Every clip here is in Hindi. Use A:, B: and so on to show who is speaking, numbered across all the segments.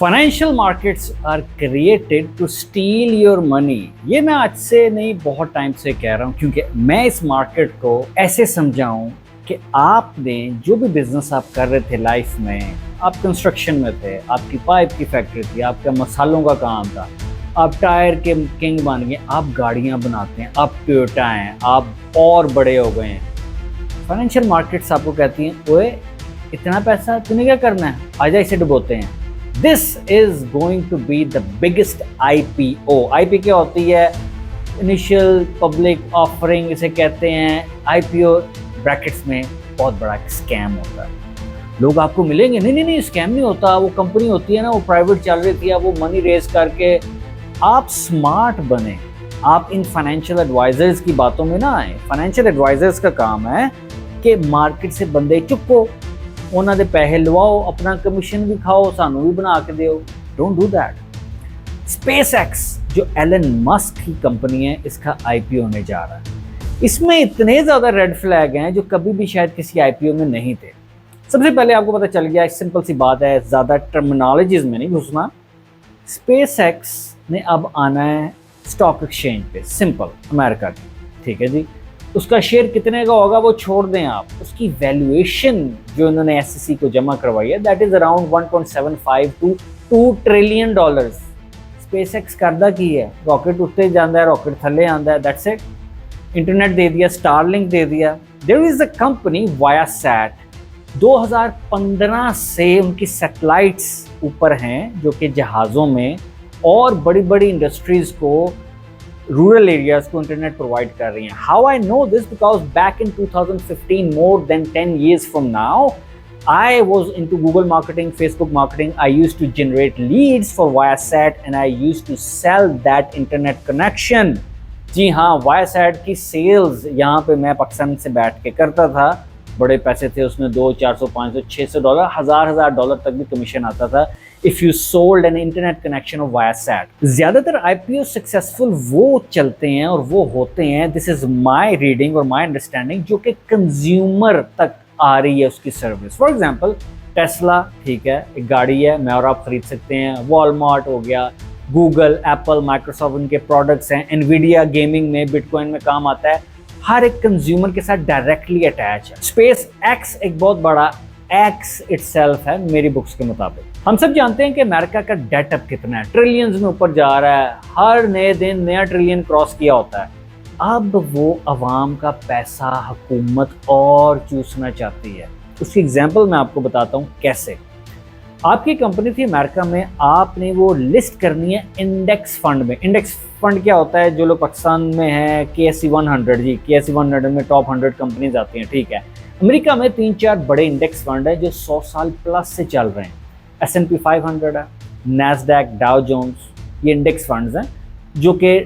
A: Financial markets are created to steal your money. ये मैं आज से नहीं बहुत टाइम से कह रहा हूँ, क्योंकि मैं इस मार्केट को ऐसे समझाऊं कि आपने जो भी बिजनेस आप कर रहे थे लाइफ में, आप कंस्ट्रक्शन में थे, आपकी पाइप की फैक्ट्री थी, आपका मसालों का काम था, आप टायर के किंग बन गए, आप गाड़ियाँ बनाते हैं, आप टोयोटा हैं, आप और बड़े हो गए हैं। फाइनेंशियल मार्केट्स आपको कहती हैं, ओए इतना पैसा तूने क्या करना है, आजा इसे डुबोते हैं। This is going to be the biggest IPO। IPO क्या होती है? इनिशियल पब्लिक ऑफरिंग इसे कहते हैं। IPO ब्रैकेट्स में बहुत बड़ा स्कैम होता है। लोग आपको मिलेंगे, नहीं नहीं नहीं स्कैम नहीं होता, वो कंपनी होती है ना, वो प्राइवेट चल रही थी, वो मनी रेज करके। आप स्मार्ट बने, आप इन फाइनेंशियल एडवाइजर्स की बातों में ना आए। फाइनेंशियल एडवाइजर्स का काम है कि मार्केट से बंदे चुको, उन्होंने पैसे लवाओ, अपना कमीशन भी खाओ, सानू भी बना के दो। Don't do that. स्पेसएक्स जो एलन मस्क की कंपनी है, इसका आईपीओ होने जा रहा है। इसमें इतने ज़्यादा रेड फ्लैग हैं जो कभी भी शायद किसी आईपीओ में नहीं थे। सबसे पहले आपको पता चल गया, सिंपल सी बात है, ज़्यादा टर्मिनोलॉजीज में नहीं घुसना। स्पेसएक्स ने अब आना है स्टॉक एक्सचेंज पे, सिंपल, अमेरिका की, ठीक है जी। उसका शेयर कितने का होगा वो छोड़ दें आप, उसकी वैल्यूएशन जो इन्होंने एसईसी को जमा करवाई है, that is around 1.75 to 2 trillion dollars. SpaceX करदा की है, रॉकेट उत्ते जाता है, रॉकेट थले आता है, दैट्स इट। इंटरनेट दे दिया, स्टारलिंक दे दिया। देयर इज अ कंपनी वायासैट, 2015 से उनकी सैटेलाइट्स ऊपर हैं जो कि जहाज़ों में और बड़ी बड़ी इंडस्ट्रीज़ को, रूरल एरियाज को इंटरनेट प्रोवाइड कर रही हैं। How I know this? Because back in 2015, more than 10 years from now, I was into Google marketing, Facebook marketing. I used to generate leads for Viasat and I used to sell that internet connection. जी हाँ, Viasat की सेल्स यहाँ पे मैं पाकिस्तान से बैठ के करता था। बड़े पैसे थे उसमें, 200, 400, 500, 600 डॉलर, हजार डॉलर तक भी कमीशन आता था if you sold an internet connection of Viasat। ज़्यादातर आईपीओ सक्सेसफुल वो चलते हैं और वो होते हैं, दिस इज माई रीडिंग और माई अंडरस्टैंडिंग, जो कि कंज्यूमर तक आ रही है उसकी सर्विस। फॉर एग्जाम्पल टेस्ला, ठीक है, एक गाड़ी है, मैं और आप खरीद सकते हैं। वॉलमार्ट हो गया, गूगल, एप्पल, माइक्रोसॉफ्ट, उनके प्रोडक्ट्स हैं। एनवीडिया गेमिंग में, बिटकॉइन में काम आता है। हर एक कंज्यूमर के साथ डायरेक्टली अटैच है। स्पेस एक्स एक बहुत बड़ा एक्स इटसेल्फ है मेरी बुक्स के मुताबिक। हम सब जानते हैं कि अमेरिका का डेट अब कितना है, ट्रिलियंस में ऊपर जा रहा है, हर नए दिन नया ट्रिलियन क्रॉस किया होता है। अब वो अवाम का पैसा हुकूमत और चूसना चाहती है। उसकी एग्जांपल मैं आपको बताता हूँ कैसे। आपकी कंपनी थी अमेरिका में, आपने वो लिस्ट करनी है इंडेक्स फंड में। इंडेक्स फंड क्या होता है? जो लोग पाकिस्तान में है, KSE 100 जी, KSE 100 में टॉप 100 कंपनीज आती हैं, ठीक है। अमेरिका में 3-4 बड़े इंडेक्स फंड है जो 100 साल प्लस से चल रहे हैं। S&P 500 है, नैस्डैक, डाउ जोन्स, ये इंडेक्स फंड्स हैं जो कि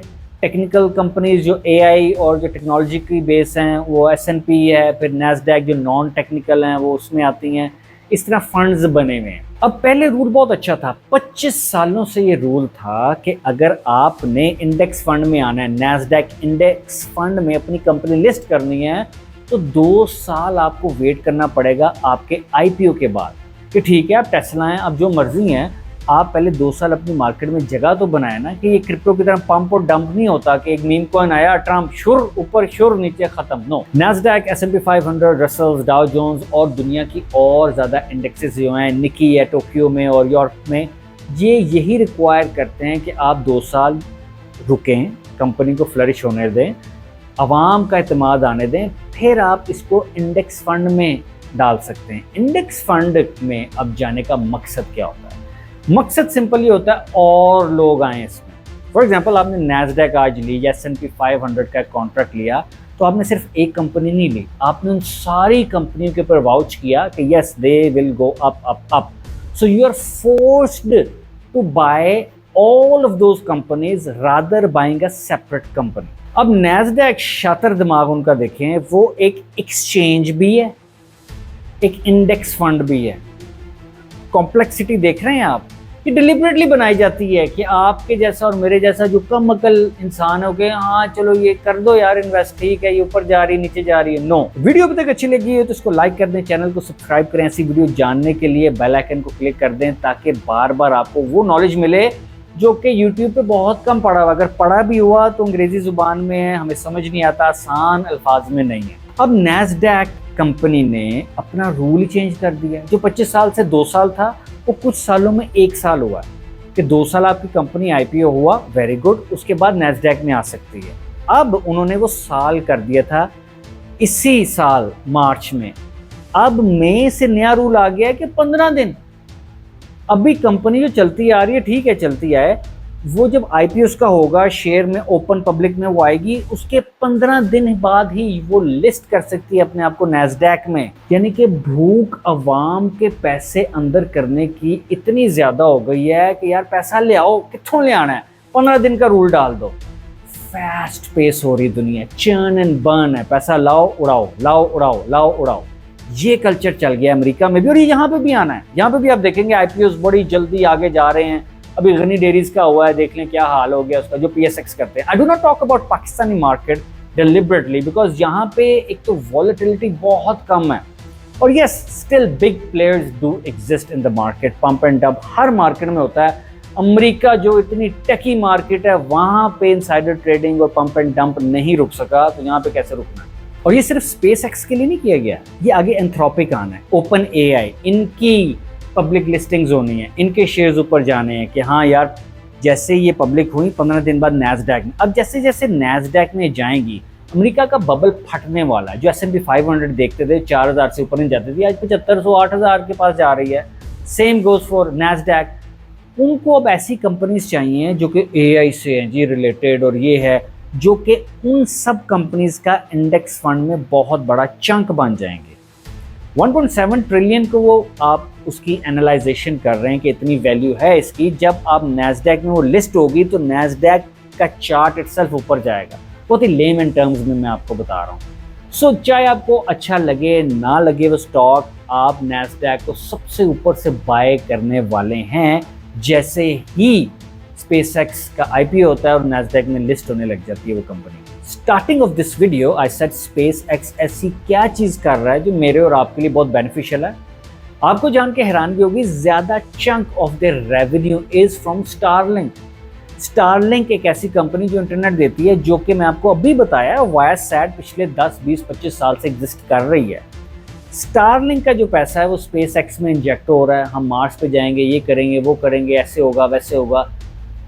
A: टेक्निकल कंपनीज जो AI और जो टेक्नोलॉजी की बेस हैं वो S&P है, फिर नैस्डैक जो नॉन टेक्निकल हैं वो उसमें आती हैं। इस तरह फंड्स बने हुए हैं। अब पहले रूल बहुत अच्छा था, 25 सालों से ये रूल था कि अगर आपने इंडेक्स फंड में आना है, नैस्डैक इंडेक्स फंड में अपनी कंपनी लिस्ट करनी है, तो 2 साल आपको वेट करना पड़ेगा आपके IPO के बाद। कि ठीक है, आप टेस्ला हैं, अब जो मर्जी हैं, आप पहले 2 साल अपनी मार्केट में जगह तो बनाए ना, कि ये क्रिप्टो की तरह पंप और डंप नहीं होता कि एक मीम कॉइन आया, ट्रम्प शुर ऊपर शुर नीचे खत्म। No, Nasdaq, S&P 500, Russells, Dow Jones और दुनिया की और ज़्यादा इंडेक्सेस जो हैं, निकी है टोक्यो में और यूरोप में, ये यही रिक्वायर करते हैं कि आप 2 साल रुकें, कंपनी को फ्लरिश होने दें, अवाम का एतमाद आने दें, फिर आप इसको इंडेक्स फंड में डाल सकते हैं। इंडेक्स फंड में अब जाने का मकसद क्या होता है? मकसद सिंपल ही होता है और लोग आए इसमें। फॉर एग्जांपल, आपने नैस्डैक आज ली या S&P 500 का कॉन्ट्रैक्ट लिया, तो आपने सिर्फ एक कंपनी नहीं ली, आपने उन सारी कंपनियों के ऊपर वाउच किया कि yes they will go up up up. So you are forced to buy all of those companies rather buying a separate company. अब नैस्डैक, शातिर दिमाग उनका देखें, वो एक एक्सचेंज भी है, एक इंडेक्स फंड भी है। कॉम्प्लेक्सिटी देख रहे हैं आप? ये डिलिबरेटली बनाई जाती है कि आपके जैसा और मेरे जैसा जो कम अकल इंसान हो गए, हाँ चलो ये कर दो यार इन्वेस्ट, ठीक है ये ऊपर जा रही है नीचे जा रही है। नो, वीडियो अभी तक अच्छी लगी है तो इसको लाइक कर दें, चैनल को सब्सक्राइब करें, ऐसी वीडियो जानने के लिए बेल आइकन को क्लिक कर दें ताकि बार बार आपको वो नॉलेज मिले जो कि यूट्यूब पे बहुत कम पढ़ा हुआ, अगर पढ़ा भी हुआ तो अंग्रेजी जुबान में है, हमें समझ नहीं आता, आसान अल्फाज में नहीं है। अब नैस्डैक कंपनी ने अपना रूल चेंज कर दिया, जो 25 साल से 2 साल था वो कुछ सालों में 1 साल हुआ कि 2 साल आपकी कंपनी आईपीओ हुआ, वेरी गुड, उसके बाद नैस्डैक में आ सकती है। अब उन्होंने वो साल कर दिया था इसी साल मार्च में, अब मई से नया रूल आ गया है कि 15 दिन। अभी कंपनी जो चलती आ रही है, ठीक है चलती आए, वो जब आईपीओ उसका होगा, शेयर में ओपन पब्लिक में वो आएगी, उसके 15 दिन बाद ही वो लिस्ट कर सकती है अपने आप को नैस्डैक में। यानी कि भूख अवाम के पैसे अंदर करने की इतनी ज्यादा हो गई है कि यार पैसा ले आओ, कित्थों ले आना है, 15 दिन का रूल डाल दो। फास्ट पेस हो रही दुनिया, चर्न एंड बर्न है, पैसा लाओ उड़ाओ, लाओ उड़ाओ, लाओ उड़ाओ। ये कल्चर चल गया अमेरिका में भी और ये यहाँ पे भी आना है। यहाँ पे भी आप देखेंगे आईपीओस बड़ी जल्दी आगे जा रहे हैं। अभी गनी डेयरीज का हुआ है, देख लें क्या हाल हो गया उसका, जो पीएसएक्स करते हैं। I do not talk about Pakistani market deliberately because यहाँ पे एक तो वॉलेटिलिटी बहुत कम है और yes still big players do exist in the market. Pump and dump her market में होता है। अमेरिका जो इतनी टेकी मार्केट है वहाँ पे इनसाइडर ट्रेडिंग और पंप एंड डंप नहीं रुक सका, तो यहाँ पे कैसे रुकना है। और ये सिर्फ स्पेस एक्स के लिए नहीं किया गया, ये आगे एंथ्रोपिक आना है, ओपन एआई, इनकी पब्लिक लिस्टिंग्स होनी है, इनके शेयर्स ऊपर जाने हैं कि हाँ यार जैसे ये पब्लिक हुई 15 दिन बाद नैस्डैक में। अब जैसे जैसे नैस्डैक में जाएंगी, अमेरिका का बबल फटने वाला है। जो S&P 500 देखते थे 4000 से ऊपर नहीं जाती थी, आज 7500 8000 के पास जा रही है। Same goes for Nasdaq. उनको अब ऐसी कंपनीज चाहिए जो कि एआई से हैं जी रिलेटेड, और ये है जो कि उन सब कंपनीज का इंडेक्स फंड में बहुत बड़ा चंक बन जाएंगे। 1.7 ट्रिलियन को वो आप उसकी एनालाइजेशन कर रहे हैं कि इतनी वैल्यू है इसकी। जब आप नैस्डैक में वो लिस्ट होगी तो नैस्डैक का चार्ट इटसेल्फ ऊपर जाएगा। बहुत ही लेम इन टर्म्स में मैं आपको बता रहा हूँ। सो चाहे आपको अच्छा लगे ना लगे वो स्टॉक, आप नैस्डैक को सबसे ऊपर से बाय करने वाले हैं जैसे ही स्पेसएक्स का आईपीओ होता है और नैस्डैक में लिस्ट होने लग जाती है वो company. Starting of this video I said SpaceX ऐसी क्या चीज कर रहा है जो मेरे और आपके लिए बहुत बेनिफिशियल है। आपको जान के हैरानगी होगी, ज्यादा chunk of the revenue is from Starlink. Starlink एक ऐसी कंपनी जो इंटरनेट देती है, जो कि मैं आपको अभी बताया वायासैट पिछले 10 20 25 साल से एग्जिस्ट कर रही है। स्टारलिंक का जो पैसा है वो स्पेसएक्स में इंजेक्ट हो रहा है। हम मार्स पे जाएंगे, ये करेंगे वो करेंगे, ऐसे होगा वैसे होगा।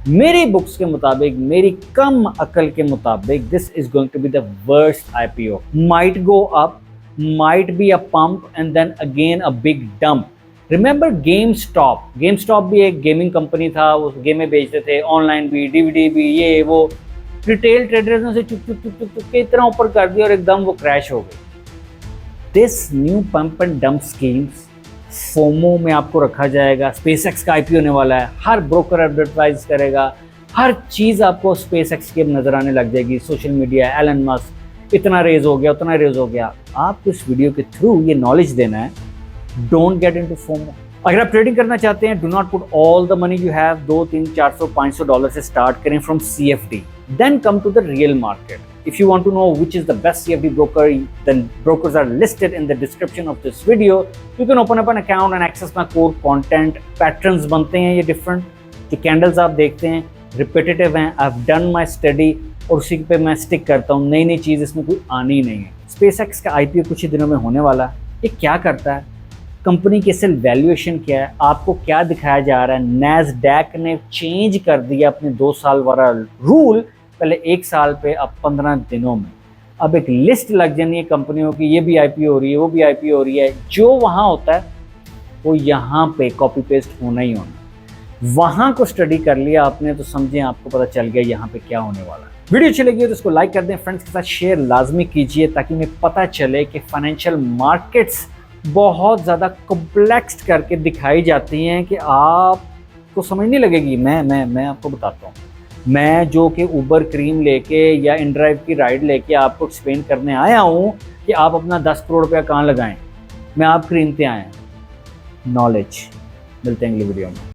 A: मेरी बुक्स के मुताबिक, मेरी कम अकल के मुताबिक, this is going to be the worst IPO. Might go up, might be a pump and then again a big dump. Remember GameStop भी एक गेमिंग कंपनी था, वो गेमें बेचते थे, ऑनलाइन भी, डीवीडी भी, ये वो। रिटेल ट्रेडर्स ने से चुप चुप चुप चुप के इतना ऊपर कर दिया और एकदम वो क्रैश हो गई। This new pump and dump schemes FOMO में आपको रखा जाएगा। स्पेसएक्स का आईपीओ होने वाला है, हर ब्रोकर एडवर्टाइज करेगा, हर चीज़ आपको स्पेसएक्स के नजर आने लग जाएगी। सोशल मीडिया, एलन मस्क, इतना रेज हो गया, उतना रेज हो गया। आपको इस वीडियो के थ्रू ये नॉलेज देना है, डोंट गेट इनटू फोमो। अगर आप ट्रेडिंग करना चाहते हैं, do not put all the money you have, 2 3 400 500 dollar से स्टार्ट करें from CFD, then come to the real market. If you want to know which is the best CFD broker, then brokers are listed in the description of this video. You can open up an account and access my core content. Patterns बनते हैं ये different, जो candles आप देखते हैं repetitive हैं। I've done my study और उसी पे मैं stick करता हूँ। नई नई चीज़ इसमें कोई आनी ही नहीं है। SpaceX का IPO कुछ ही दिनों में होने वाला है। ये क्या करता है, कंपनी की असल वैल्यूएशन क्या है, आपको क्या दिखाया जा रहा है। नैस्डैक ने चेंज कर दिया अपने 2 साल वाला रूल, पहले 1 साल पे, अब 15 दिनों में। अब एक लिस्ट लग जानी है कंपनियों की, ये भी आईपीओ हो रही है, वो भी आईपीओ हो रही है। जो वहाँ होता है वो यहाँ पे कॉपी पेस्ट होना ही होना। वहाँ को स्टडी कर लिया आपने तो समझें आपको पता चल गया यहाँ पे क्या होने वाला है। वीडियो अच्छी लगी हो तो इसको लाइक कर दें, फ्रेंड्स के साथ शेयर लाजमी कीजिए ताकि उन्हें पता चले कि फाइनेंशियल मार्केट्स बहुत ज़्यादा कॉम्प्लेक्स करके दिखाई जाती हैं कि आपको समझ नहीं लगेगी। मैं आपको बताता हूँ, मैं जो कि उबर क्रीम लेके या इनड्राइव की राइड लेके आपको एक्सप्लेन करने आया हूँ कि आप अपना 10 करोड़ रुपया कहाँ लगाएं, मैं आप खरीदते आए हैं नॉलेज। मिलते हैं अगली वीडियो में।